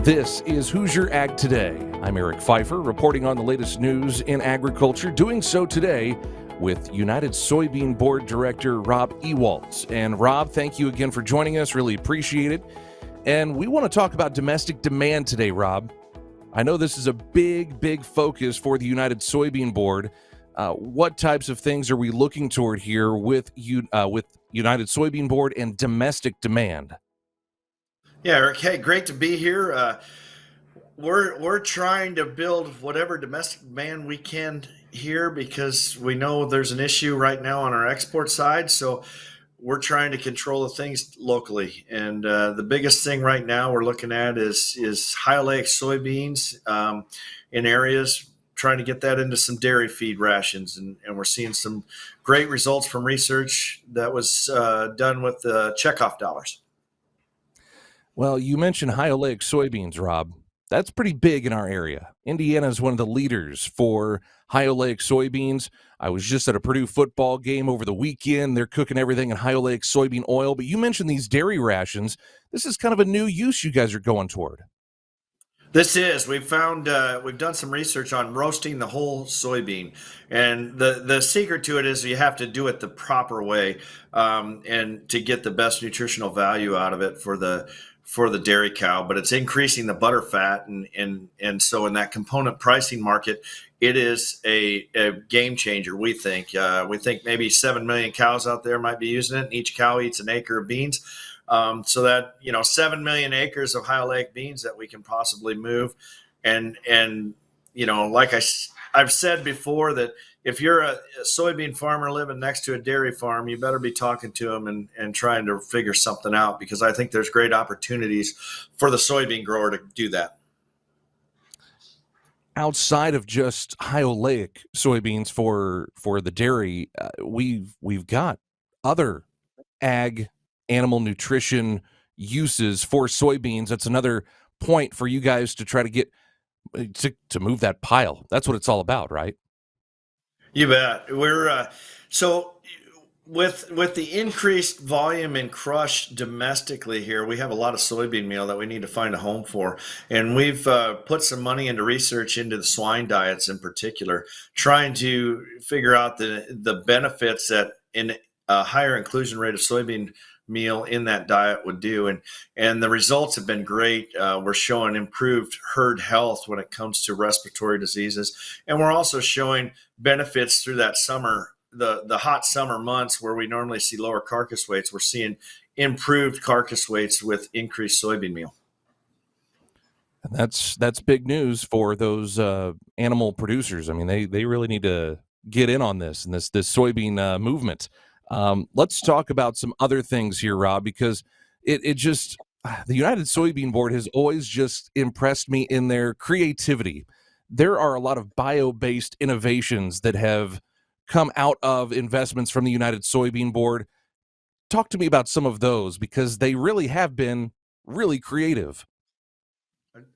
This is Hoosier Ag Today. I'm Eric Pfeiffer, reporting on the latest news in agriculture, doing so today with United Soybean Board Director Robb Ewoldt. And Robb, thank you again for joining us. Really appreciate it. And we want to talk about domestic demand today, Robb. I know this is a big focus for the United Soybean Board. What types of things are we looking toward here with United Soybean Board and domestic demand? Yeah, Eric. Hey, great to be here. We're trying to build whatever domestic demand we can here because we know there's an issue right now on our export side. So we're trying to control the things locally. And the biggest thing right now we're looking at is high oleic soybeans in areas, trying to get that into some dairy feed rations. And we're seeing some great results from research that was done with the checkoff dollars. Well, you mentioned high oleic soybeans, Robb. That's pretty big in our area. Indiana is one of the leaders for high oleic soybeans. I was just at a Purdue football game over the weekend. They're cooking everything in high oleic soybean oil. But you mentioned these dairy rations. This is kind of a new use you guys are going toward. We've found we've done some research on roasting the whole soybean, and the secret to it is you have to do it the proper way, and to get the best nutritional value out of it for the dairy cow. But it's increasing the butter fat, and so in that component pricing market, it is a game changer. We think maybe 7 million cows out there might be using it, and each cow eats an acre of beans. So that 7 million acres of high oleic beans that we can possibly move, and like I've said before, that if you're a soybean farmer living next to a dairy farm, you better be talking to them and trying to figure something out, because I think there's great opportunities for the soybean grower to do that. Outside of just high oleic soybeans for the dairy, we've got other ag animal nutrition uses for soybeans. That's another point for you guys to try to get to move that pile. That's what it's all about, right? You bet. We're so with the increased volume in crush domestically here, we have a lot of soybean meal that we need to find a home for, and we've put some money into research into the swine diets in particular, trying to figure out the benefits that in a higher inclusion rate of soybean meal in that diet would do, and the results have been great. We're showing improved herd health when it comes to respiratory diseases, and we're also showing benefits through that summer, the hot summer months where we normally see lower carcass weights. We're seeing improved carcass weights with increased soybean meal. And that's big news for those animal producers. I mean, they really need to get in on this and this soybean movement. Let's talk about some other things here, Robb, because it just, the United Soybean Board has always just impressed me in their creativity. There are a lot of bio-based innovations that have come out of investments from the United Soybean Board. Talk to me about some of those, because they really have been really creative.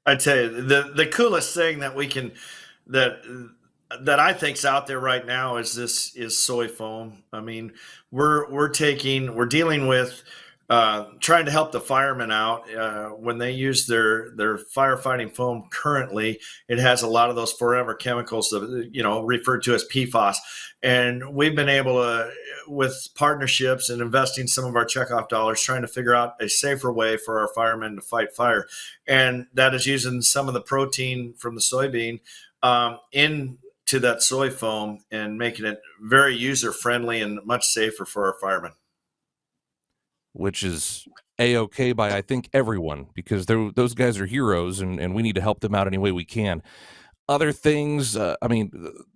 I tell you, the coolest thing that we can that I think's out there right now is soy foam. I mean, we're dealing with trying to help the firemen out when they use their firefighting foam. Currently, it has a lot of those forever chemicals that referred to as PFAS, and we've been able to, with partnerships and investing some of our checkoff dollars, trying to figure out a safer way for our firemen to fight fire, and that is using some of the protein from the soybean into that soy foam and making it very user friendly and much safer for our firemen. Which is A-OK by, I think, everyone, because those guys are heroes, and we need to help them out any way we can. Other things,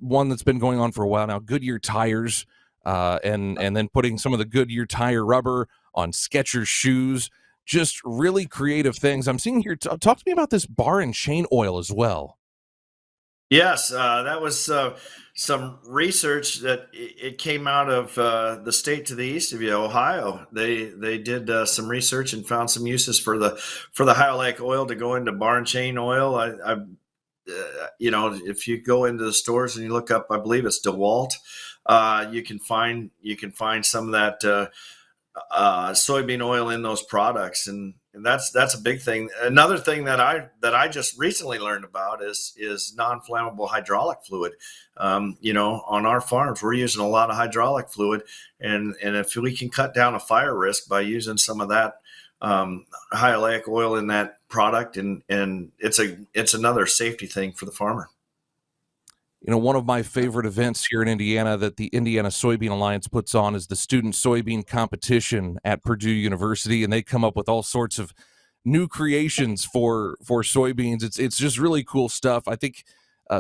one that's been going on for a while now, Goodyear tires, and then putting some of the Goodyear tire rubber on Skechers shoes, just really creative things. I'm seeing here, talk to me about this bar and chain oil as well. Yes, that was some research that it came out of the state to the east of you, Ohio. They did some research and found some uses for the high oleic oil to go into bar and chain oil. If you go into the stores and you look up, I believe it's DeWalt, you can find some of that soybean oil in those products, and and that's a big thing. Another thing that I just recently learned about is non-flammable hydraulic fluid. On our farms, we're using a lot of hydraulic fluid, and if we can cut down a fire risk by using some of that high oleic oil in that product, and it's another safety thing for the farmer. One of my favorite events here in Indiana that the Indiana Soybean Alliance puts on is the student soybean competition at Purdue University, and they come up with all sorts of new creations for soybeans. It's just really cool stuff. I think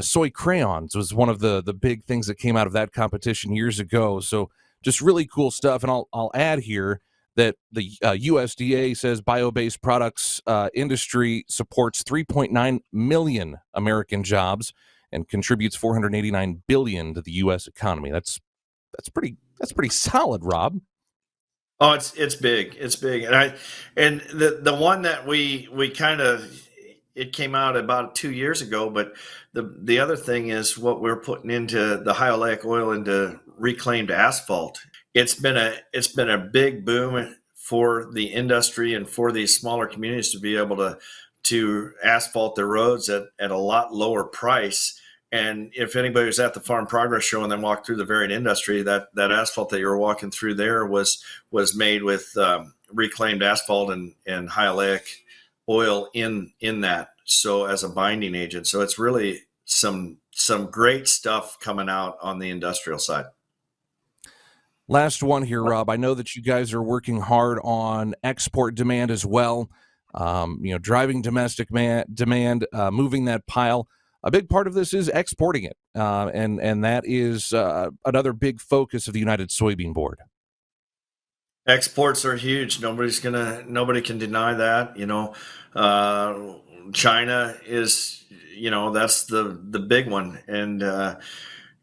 soy crayons was one of the big things that came out of that competition years ago. So just really cool stuff. And I'll add here that the USDA says bio-based products industry supports 3.9 million American jobs and contributes $489 billion to the U.S. economy. That's pretty solid, Rob. Oh, it's big. It's big. And the one that we kind of, it came out about 2 years ago, but the other thing is what we're putting into the high oleic oil into reclaimed asphalt. It's been a big boom for the industry and for these smaller communities to be able to asphalt their roads at a lot lower price. And if anybody was at the Farm Progress Show and then walked through the varied industry, that asphalt that you were walking through there was made with reclaimed asphalt and high oleic oil in that, so as a binding agent. So it's really some great stuff coming out on the industrial side. Last one here, Rob. I know that you guys are working hard on export demand as well. Driving domestic demand, moving that pile. A big part of this is exporting it, and that is another big focus of the United Soybean Board. Exports are huge. Nobody can deny that. China is, that's the big one, and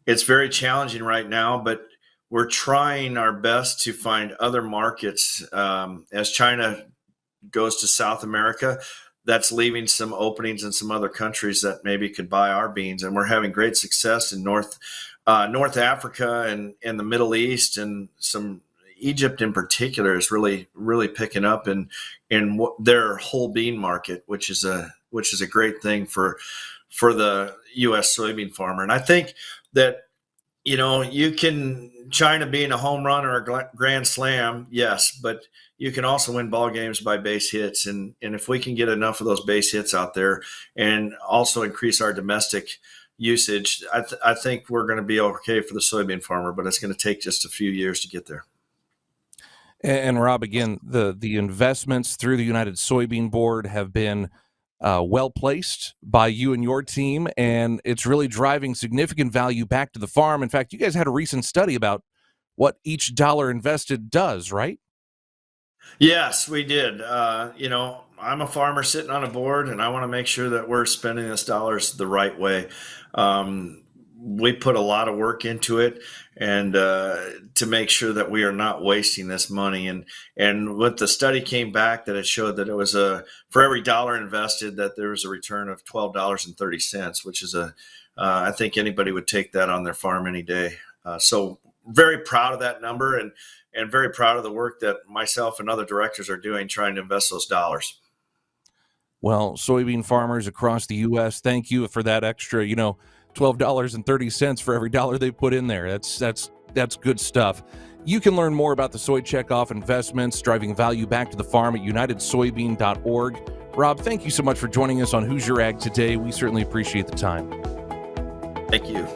it's very challenging right now. But we're trying our best to find other markets as China goes to South America. That's leaving some openings in some other countries that maybe could buy our beans. And we're having great success in North Africa and the Middle East, and some Egypt in particular is really, really picking up in their whole bean market, which is a great thing for the U.S. soybean farmer. And I think that, China being a home run or a grand slam, yes, but you can also win ball games by base hits. And if we can get enough of those base hits out there and also increase our domestic usage, I think we're going to be okay for the soybean farmer, but it's going to take just a few years to get there. And Rob, again, the investments through the United Soybean Board have been well placed by you and your team, and it's really driving significant value back to the farm. In fact, you guys had a recent study about what each dollar invested does, right? Yes, we did. I'm a farmer sitting on a board, and I want to make sure that we're spending this dollars the right way. We put a lot of work into it, and to make sure that we are not wasting this money. And what the study came back, that it showed that it was for every dollar invested, that there was a return of $12.30, which is I think anybody would take that on their farm any day. So very proud of that number, and very proud of the work that myself and other directors are doing trying to invest those dollars. Well, soybean farmers across the U.S., thank you for that extra, $12.30 for every dollar they put in there. That's good stuff. You can learn more about the soy checkoff investments driving value back to the farm at unitedsoybean.org. Rob, thank you so much for joining us on Hoosier Ag Today. We certainly appreciate the time. Thank you.